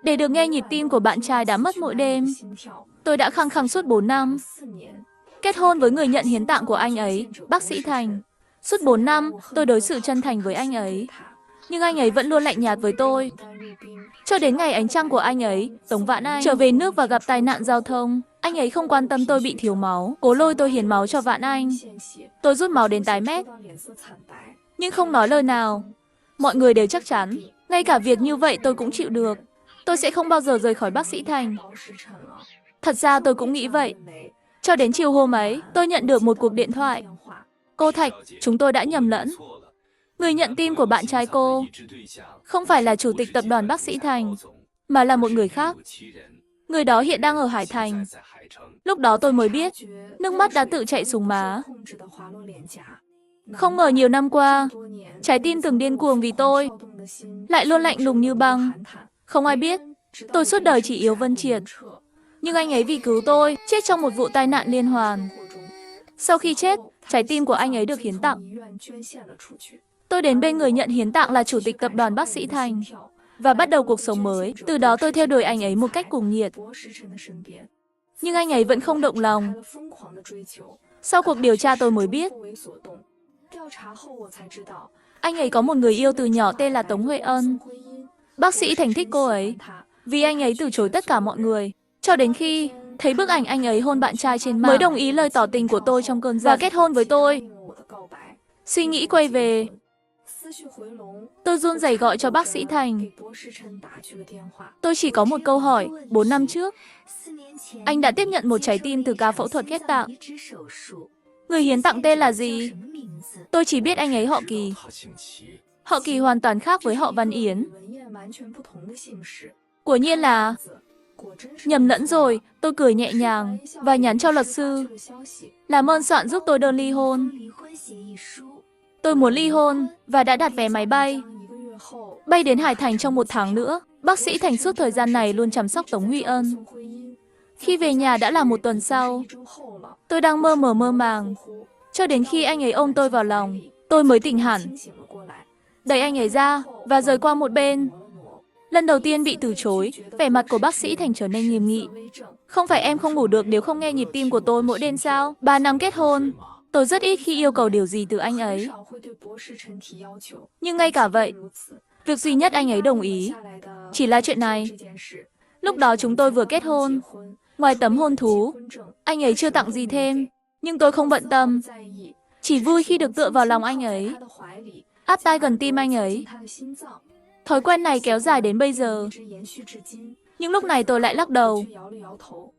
Để được nghe nhịp tim của bạn trai đã mất mỗi đêm. Tôi đã khăng khăng suốt 4 năm. Kết hôn với người nhận hiến tạng của anh ấy, bác sĩ Thành. Suốt 4 năm, tôi đối xử chân thành với anh ấy. Nhưng anh ấy vẫn luôn lạnh nhạt với tôi. Cho đến ngày ánh trăng của anh ấy, Tống Vãn Anh trở về nước và gặp tai nạn giao thông. Anh ấy không quan tâm tôi bị thiếu máu, cố lôi tôi hiến máu cho Vãn Anh. Tôi rút máu đến tái mét, nhưng không nói lời nào. Mọi người đều chắc chắn, ngay cả việc như vậy tôi cũng chịu được. Tôi sẽ không bao giờ rời khỏi bác sĩ Thành. Thật ra tôi cũng nghĩ vậy. Cho đến chiều hôm ấy, tôi nhận được một cuộc điện thoại. Cô Thạch, chúng tôi đã nhầm lẫn. Người nhận tim của bạn trai cô không phải là chủ tịch tập đoàn bác sĩ Thành, mà là một người khác. Người đó hiện đang ở Hải Thành. Lúc đó tôi mới biết, nước mắt đã tự chạy xuống má. Không ngờ nhiều năm qua, trái tim từng điên cuồng vì tôi, lại luôn lạnh lùng như băng. Không ai biết, tôi suốt đời chỉ yêu Vân Triệt. Nhưng anh ấy vì cứu tôi, chết trong một vụ tai nạn liên hoàn. Sau khi chết, trái tim của anh ấy được hiến tặng. Tôi đến bên người nhận hiến tạng là chủ tịch tập đoàn bác sĩ Thành và bắt đầu cuộc sống mới. Từ đó tôi theo đuổi anh ấy một cách cuồng nhiệt. Nhưng anh ấy vẫn không động lòng. Sau cuộc điều tra tôi mới biết, anh ấy có một người yêu từ nhỏ tên là Tống Huệ Ân. Bác sĩ Thành thích cô ấy vì anh ấy từ chối tất cả mọi người. Cho đến khi thấy bức ảnh anh ấy hôn bạn trai trên mạng mới đồng ý lời tỏ tình của tôi trong cơn giận và kết hôn với tôi. Suy nghĩ quay về, tôi run rẩy gọi cho bác sĩ Thành. Tôi chỉ có một câu hỏi, 4 năm trước, anh đã tiếp nhận một trái tim từ ca phẫu thuật ghép tạng. Người hiến tặng tên là gì? Tôi chỉ biết anh ấy họ Kỳ. Họ Kỳ hoàn toàn khác với họ Văn Yến. Quả nhiên là nhầm lẫn rồi. Tôi cười nhẹ nhàng và nhắn cho luật sư, làm ơn soạn giúp tôi đơn ly hôn. Tôi muốn ly hôn và đã đặt vé máy bay đến Hải Thành trong 1 tháng nữa. Bác sĩ Thành suốt thời gian này luôn chăm sóc Tống Huy Ân. Khi về nhà đã là 1 tuần sau. Tôi đang mơ màng, cho đến khi anh ấy ôm tôi vào lòng, tôi mới tỉnh hẳn. Đẩy anh ấy ra và rời qua một bên. Lần đầu tiên bị từ chối, vẻ mặt của bác sĩ Thành trở nên nghiêm nghị. Không phải em không ngủ được nếu không nghe nhịp tim của tôi mỗi đêm sao? 3 năm kết hôn, tôi rất ít khi yêu cầu điều gì từ anh ấy. Nhưng ngay cả vậy, việc duy nhất anh ấy đồng ý chỉ là chuyện này. Lúc đó chúng tôi vừa kết hôn. Ngoài tấm hôn thú, anh ấy chưa tặng gì thêm. Nhưng tôi không bận tâm, chỉ vui khi được tựa vào lòng anh ấy, áp tai gần tim anh ấy. Thói quen này kéo dài đến bây giờ. Nhưng lúc này tôi lại lắc đầu.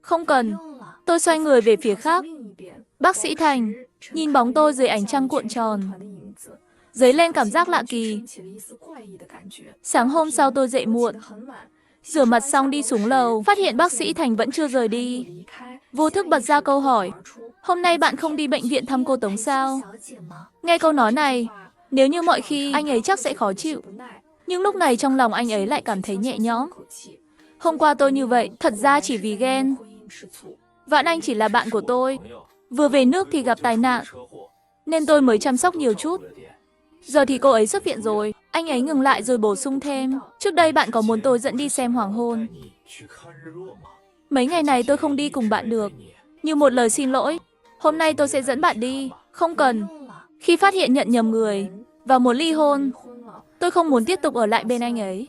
Không cần. Tôi xoay người về phía khác. Bác sĩ Thành nhìn bóng tôi dưới ánh trăng cuộn tròn, dấy lên cảm giác lạ kỳ. Sáng hôm sau tôi dậy muộn, rửa mặt xong đi xuống lầu, phát hiện bác sĩ Thành vẫn chưa rời đi. Vô thức bật ra câu hỏi, hôm nay bạn không đi bệnh viện thăm cô Tống sao? Nghe câu nói này, nếu như mọi khi, anh ấy chắc sẽ khó chịu. Nhưng lúc này trong lòng anh ấy lại cảm thấy nhẹ nhõm. Hôm qua tôi như vậy, thật ra chỉ vì ghen. Vãn Anh chỉ là bạn của tôi. Vừa về nước thì gặp tai nạn, nên tôi mới chăm sóc nhiều chút. Giờ thì cô ấy xuất viện rồi. Anh ấy ngừng lại rồi bổ sung thêm, trước đây bạn có muốn tôi dẫn đi xem hoàng hôn. Mấy ngày này tôi không đi cùng bạn được. Như một lời xin lỗi, hôm nay tôi sẽ dẫn bạn đi. Không cần. Khi phát hiện nhận nhầm người và muốn ly hôn, tôi không muốn tiếp tục ở lại bên anh ấy.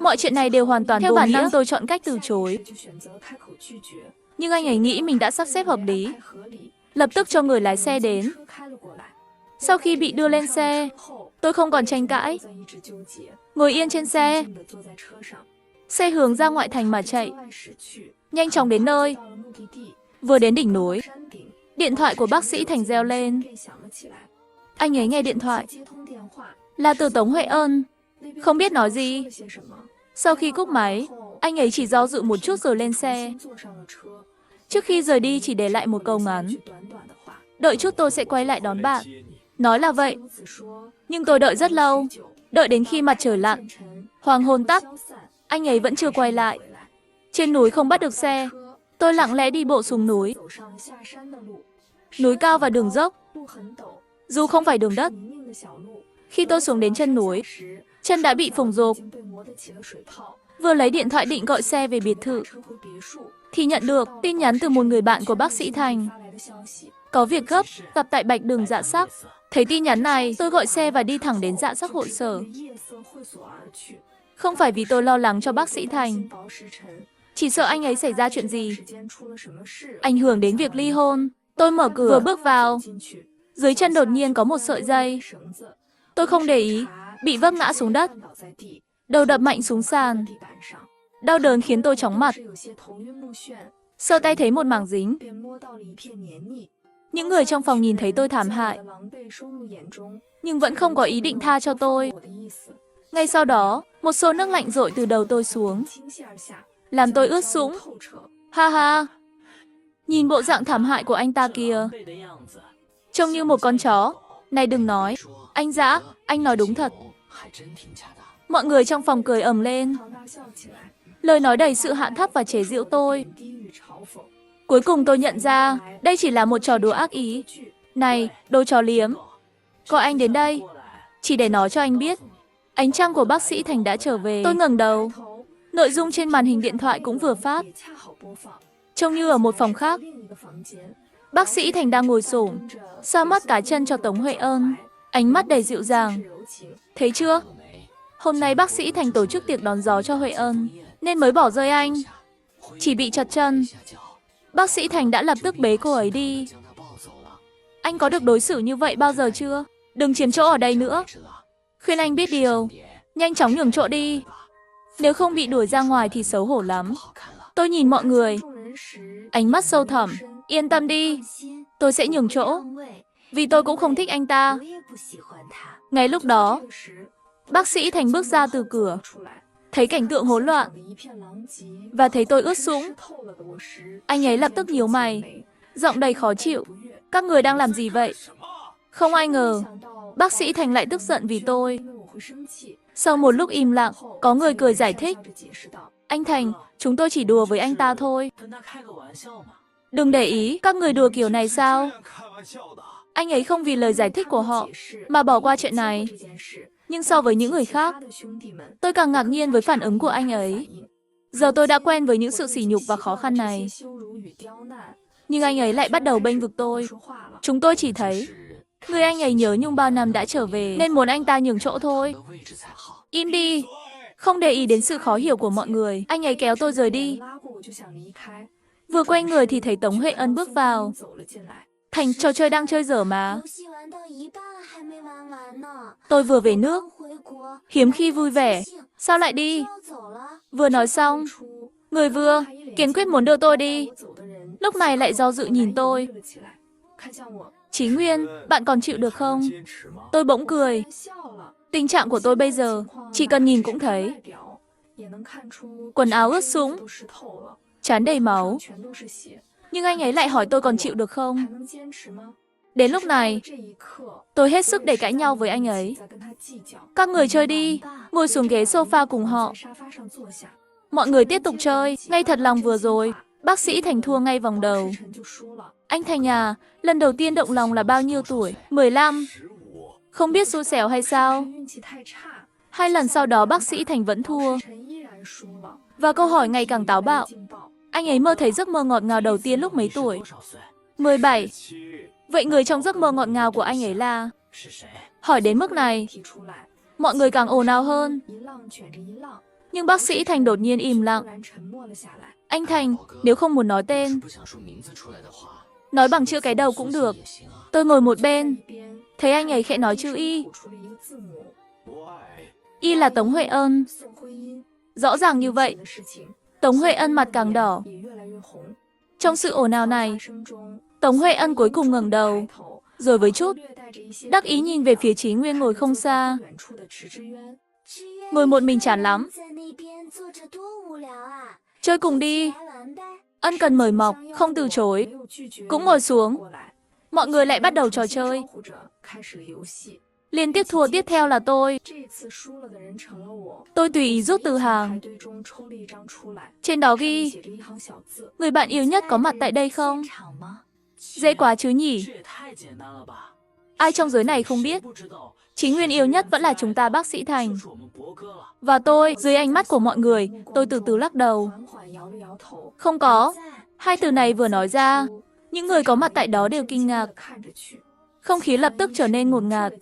Mọi chuyện này đều hoàn toàn vô nghĩa. Theo bản năng tôi chọn cách từ chối. Nhưng anh ấy nghĩ mình đã sắp xếp hợp lý, lập tức cho người lái xe đến. Sau khi bị đưa lên xe, tôi không còn tranh cãi. Ngồi yên trên xe. Xe hướng ra ngoại thành mà chạy. Nhanh chóng đến nơi. Vừa đến đỉnh núi, điện thoại của bác sĩ Thành reo lên. Anh ấy nghe điện thoại là từ Tống Huệ Ân. Không biết nói gì. Sau khi cúp máy, anh ấy chỉ do dự một chút rồi lên xe. Trước khi rời đi chỉ để lại một câu ngắn. Đợi chút tôi sẽ quay lại đón bạn. Nói là vậy. Nhưng tôi đợi rất lâu. Đợi đến khi mặt trời lặn, hoàng hôn tắt, anh ấy vẫn chưa quay lại. Trên núi không bắt được xe. Tôi lặng lẽ đi bộ xuống núi. Núi cao và đường dốc. Dù không phải đường đất. Khi tôi xuống đến chân núi, chân đã bị phồng rộp. Vừa lấy điện thoại định gọi xe về biệt thự, thì nhận được tin nhắn từ một người bạn của bác sĩ Thành. Có việc gấp, gặp tại Bạch Đường Dạ Sắc. Thấy tin nhắn này, tôi gọi xe và đi thẳng đến Dạ Sắc hội sở. Không phải vì tôi lo lắng cho bác sĩ Thành, chỉ sợ anh ấy xảy ra chuyện gì ảnh hưởng đến việc ly hôn. Tôi mở cửa, vừa bước vào, dưới chân đột nhiên có một sợi dây. Tôi không để ý, bị vấp ngã xuống đất, đầu đập mạnh xuống sàn. Đau đớn khiến tôi chóng mặt. Sơ tay thấy một mảng dính. Những người trong phòng nhìn thấy tôi thảm hại, nhưng vẫn không có ý định tha cho tôi. Ngay sau đó, một xô nước lạnh dội từ đầu tôi xuống, làm tôi ướt sũng. Ha ha, nhìn bộ dạng thảm hại của anh ta kìa, trông như một con chó. Này đừng nói, anh Dã, anh nói đúng thật. Mọi người trong phòng cười ầm lên, lời nói đầy sự hạ thấp và chế giễu tôi. Cuối cùng tôi nhận ra, đây chỉ là một trò đùa ác ý. Này, đồ chó liếm, gọi anh đến đây, chỉ để nói cho anh biết, ánh trăng của bác sĩ Thành đã trở về. Tôi ngẩng đầu, nội dung trên màn hình điện thoại cũng vừa phát. Trông như ở một phòng khác, bác sĩ Thành đang ngồi xổm, xoa mắt cá chân cho Tống Huệ Ân, ánh mắt đầy dịu dàng. Thấy chưa? Hôm nay bác sĩ Thành tổ chức tiệc đón gió cho Huệ Ân, nên mới bỏ rơi anh. Chỉ bị trật chân, bác sĩ Thành đã lập tức bế cô ấy đi. Anh có được đối xử như vậy bao giờ chưa? Đừng chiếm chỗ ở đây nữa. Khuyên anh biết điều, nhanh chóng nhường chỗ đi. Nếu không bị đuổi ra ngoài thì xấu hổ lắm. Tôi nhìn mọi người, ánh mắt sâu thẳm. Yên tâm đi, tôi sẽ nhường chỗ, vì tôi cũng không thích anh ta. Ngay lúc đó, bác sĩ Thành bước ra từ cửa, thấy cảnh tượng hỗn loạn và thấy tôi ướt sũng. Anh ấy lập tức nhíu mày, giọng đầy khó chịu. Các người đang làm gì vậy? Không ai ngờ, bác sĩ Thành lại tức giận vì tôi. Sau một lúc im lặng, có người cười giải thích. Anh Thành, chúng tôi chỉ đùa với anh ta thôi. Đừng để ý, các người đùa kiểu này sao? Anh ấy không vì lời giải thích của họ mà bỏ qua chuyện này. Nhưng so với những người khác, tôi càng ngạc nhiên với phản ứng của anh ấy. Giờ tôi đã quen với những sự sỉ nhục và khó khăn này, nhưng anh ấy lại bắt đầu bênh vực tôi. Chúng tôi chỉ thấy người anh ấy nhớ nhung bao năm đã trở về, nên muốn anh ta nhường chỗ thôi. Im đi, không để ý đến sự khó hiểu của mọi người. Anh ấy kéo tôi rời đi. Vừa quay người thì thấy Tống Huệ Ân bước vào. Thành, trò chơi đang chơi dở mà. Tôi vừa về nước, hiếm khi vui vẻ, sao lại đi? Vừa nói xong, người vừa kiên quyết muốn đưa tôi đi, lúc này lại do dự nhìn tôi. Chí Nguyên, bạn còn chịu được không? Tôi bỗng cười. Tình trạng của tôi bây giờ, chỉ cần nhìn cũng thấy. Quần áo ướt sũng, trán đầy máu. Nhưng anh ấy lại hỏi tôi còn chịu được không? Đến lúc này, tôi hết sức để cãi nhau với anh ấy. Các người chơi đi, ngồi xuống ghế sofa cùng họ. Mọi người tiếp tục chơi. Ngay thật lòng vừa rồi, bác sĩ Thành thua ngay vòng đầu. Anh Thành à, lần đầu tiên động lòng là bao nhiêu tuổi? 15. Không biết xui xẻo hay sao? 2 lần sau đó bác sĩ Thành vẫn thua. Và câu hỏi ngày càng táo bạo. Anh ấy mơ thấy giấc mơ ngọt ngào đầu tiên lúc mấy tuổi? 17. Vậy người trong giấc mơ ngọt ngào của anh ấy là? Hỏi đến mức này, mọi người càng ồn ào hơn. Nhưng bác sĩ Thành đột nhiên im lặng. Anh Thành, nếu không muốn nói tên, nói bằng chữ cái đầu cũng được. Tôi ngồi một bên, thấy anh ấy khẽ nói chữ Y. Y là Tống Huệ Ân. Rõ ràng như vậy, Tống Huệ Ân mặt càng đỏ. Trong sự ồn ào này, Tống Huệ Ân cuối cùng ngẩng đầu, rồi với chút đắc ý nhìn về phía Chí Nguyên ngồi không xa. Ngồi một mình chán lắm. Chơi cùng đi. Ân cần mời mọc, không từ chối. Cũng ngồi xuống. Mọi người lại bắt đầu trò chơi. Liên tiếp thua tiếp theo là tôi. Tôi tùy ý rút từ hàng. Trên đó ghi, người bạn yêu nhất có mặt tại đây không? Dễ quá chứ nhỉ? Ai trong giới này không biết, Chí Nguyên yêu nhất vẫn là chúng ta bác sĩ Thành. Và tôi, dưới ánh mắt của mọi người, tôi từ từ lắc đầu. Không có. Hai từ này vừa nói ra, những người có mặt tại đó đều kinh ngạc. Không khí lập tức trở nên ngột ngạt.